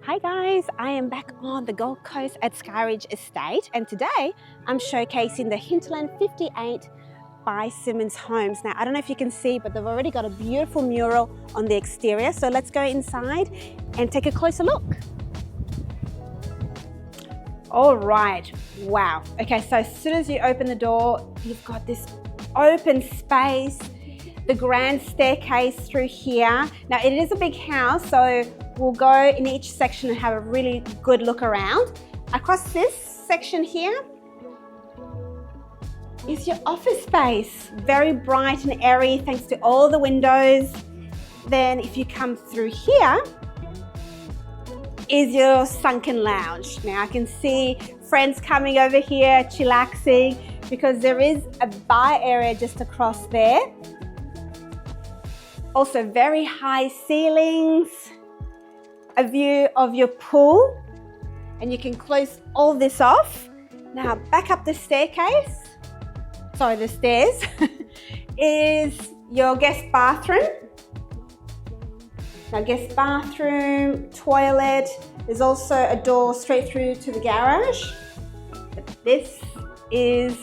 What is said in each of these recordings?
Hi guys, I am back on the Gold Coast at Skyridge Estate, and today I'm showcasing the Hinterland 58 by Simonds homes. Now I don't know if you can see, but they've already got a beautiful mural on the exterior, so let's go inside and take a closer look. All right, wow. Okay, so as soon as you open the door, you've got this open space, the grand staircase through here. Now it is a big house, so we'll go in each section and have a really good look around. Across this section here is your office space. Very bright and airy thanks to all the windows. Then if you come through here is your sunken lounge. Now I can see friends coming over here, chillaxing, because there is a bar area just across there. Also very high ceilings, a view of your pool, and you can close all this off. Now back up the staircase, sorry, the stairs, is your guest bathroom. Now guest bathroom, toilet, there's also a door straight through to the garage. But this is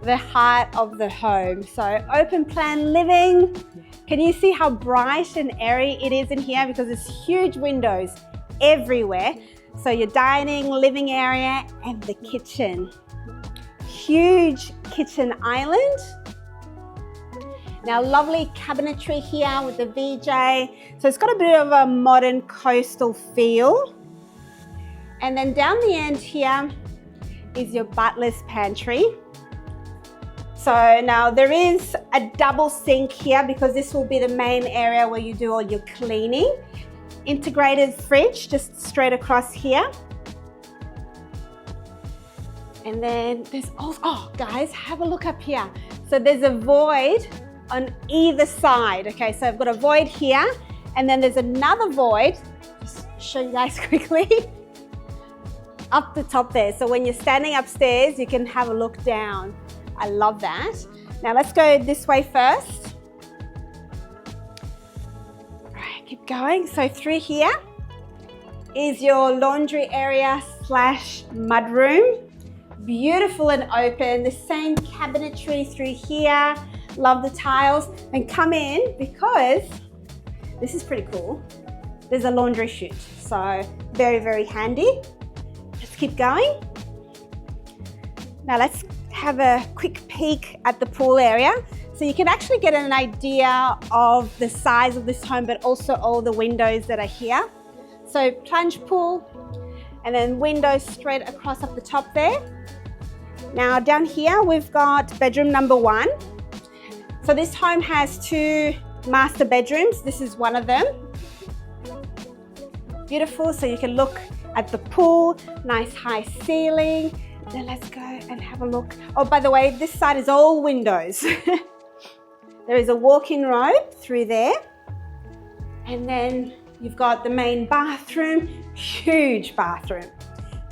the heart of the home. So open plan living. Can you see how bright and airy it is in here? Because there's huge windows everywhere. So your dining, living area, and the kitchen. Huge kitchen island. Now lovely cabinetry here with the VJ. So it's got a bit of a modern coastal feel. And then down the end here is your butler's pantry. So now there is a double sink here because this will be the main area where you do all your cleaning. Integrated fridge just straight across here. And then there's also, oh guys, have a look up here. So there's a void on either side. Okay, so I've got a void here and then there's another void, just show you guys quickly, up the top there. So when you're standing upstairs, you can have a look down. I love that. Now let's go this way first. All right, keep going. So through here is your laundry area slash mudroom. Beautiful and open. The same cabinetry through here. Love the tiles. And come in because this is pretty cool. There's a laundry chute. So very, very handy. Let's keep going. Now let's have a quick peek at the pool area. So you can actually get an idea of the size of this home, but also all the windows that are here. So plunge pool, and then windows straight across up the top there. Now down here, we've got bedroom number 1. So this home has 2 master bedrooms. This is one of them. Beautiful, so you can look at the pool, nice high ceiling. Then let's go and have a look. Oh, by the way, this side is all windows. There is a walk-in robe through there. And then you've got the main bathroom, huge bathroom.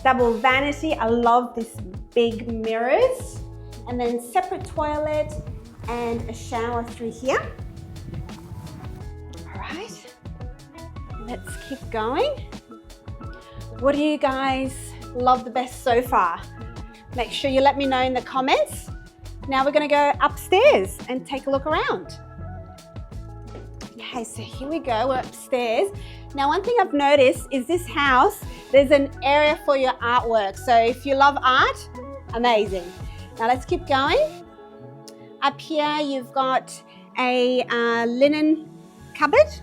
Double vanity, I love this big mirrors. And then separate toilet and a shower through here. All right, let's keep going. What do you guys love the best so far? Make sure you let me know in the comments. Now we're going to go upstairs and take a look around. Okay, so here we go, we're upstairs. Now one thing I've noticed is this house, there's an area for your artwork. So if you love art, amazing. Now let's keep going. Up here you've got a linen cupboard.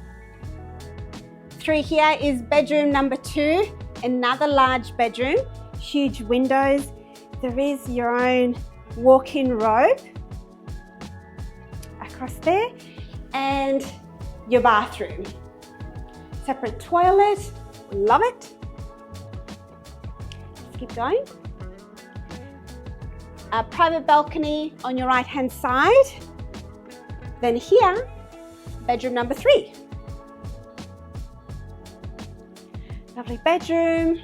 Through here is bedroom number 2, another large bedroom, huge windows. There is your own walk-in robe across there and your bathroom. Separate toilet, love it. Let's keep going. A private balcony on your right-hand side. Then here, bedroom number 3. Lovely bedroom,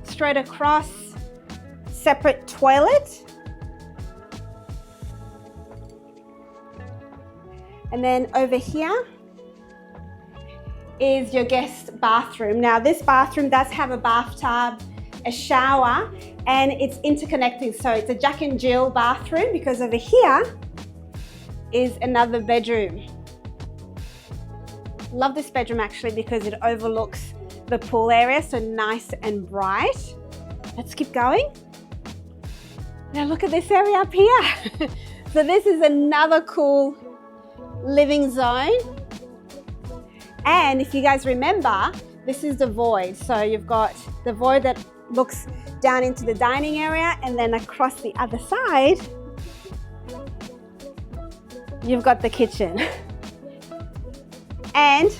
straight across, separate toilet. And then over here is your guest bathroom. Now this bathroom does have a bathtub, a shower, and it's interconnecting. So it's a Jack and Jill bathroom because over here is another bedroom. Love this bedroom actually because it overlooks the pool area, so nice and bright. Let's keep going. Now look at this area up here. So this is another cool living zone. And if you guys remember, this is the void. So you've got the void that looks down into the dining area, and then across the other side, you've got the kitchen. And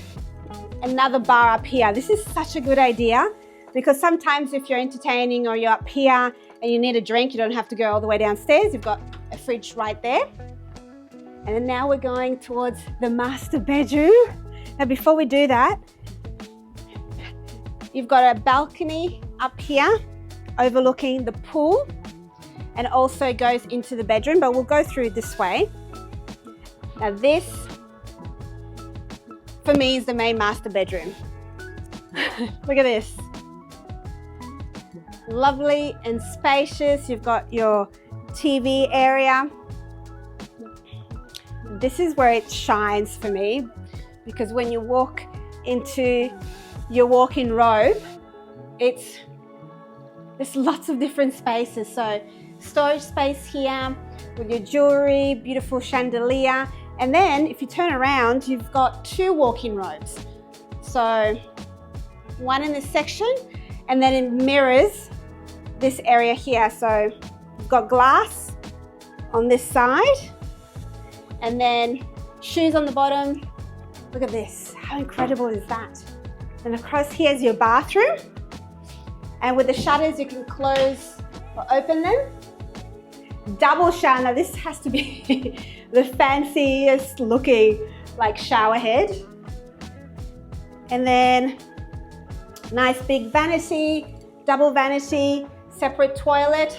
another bar up here. This is such a good idea because sometimes if you're entertaining or you're up here and you need a drink, you don't have to go all the way downstairs. You've got a fridge right there. And then now we're going towards the master bedroom. Now before we do that, you've got a balcony up here overlooking the pool and also goes into the bedroom, but we'll go through this way. Now this, for me, is the main master bedroom. Look at this. Lovely and spacious. You've got your TV area. This is where it shines for me because when you walk into your walk-in robe, there's lots of different spaces. So storage space here with your jewelry, beautiful chandelier. And then if you turn around, you've got two walk-in robes. So one in this section, and then it mirrors this area here. So you've got glass on this side, and then shoes on the bottom. Look at this, how incredible is that? And across here is your bathroom. And with the shutters, you can close or open them. Double shower. Now this has to be the fanciest looking like shower head. And then nice big vanity, double vanity, separate toilet.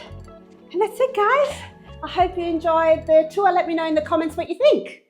And that's it, guys. I hope you enjoyed the tour. Let me know in the comments what you think.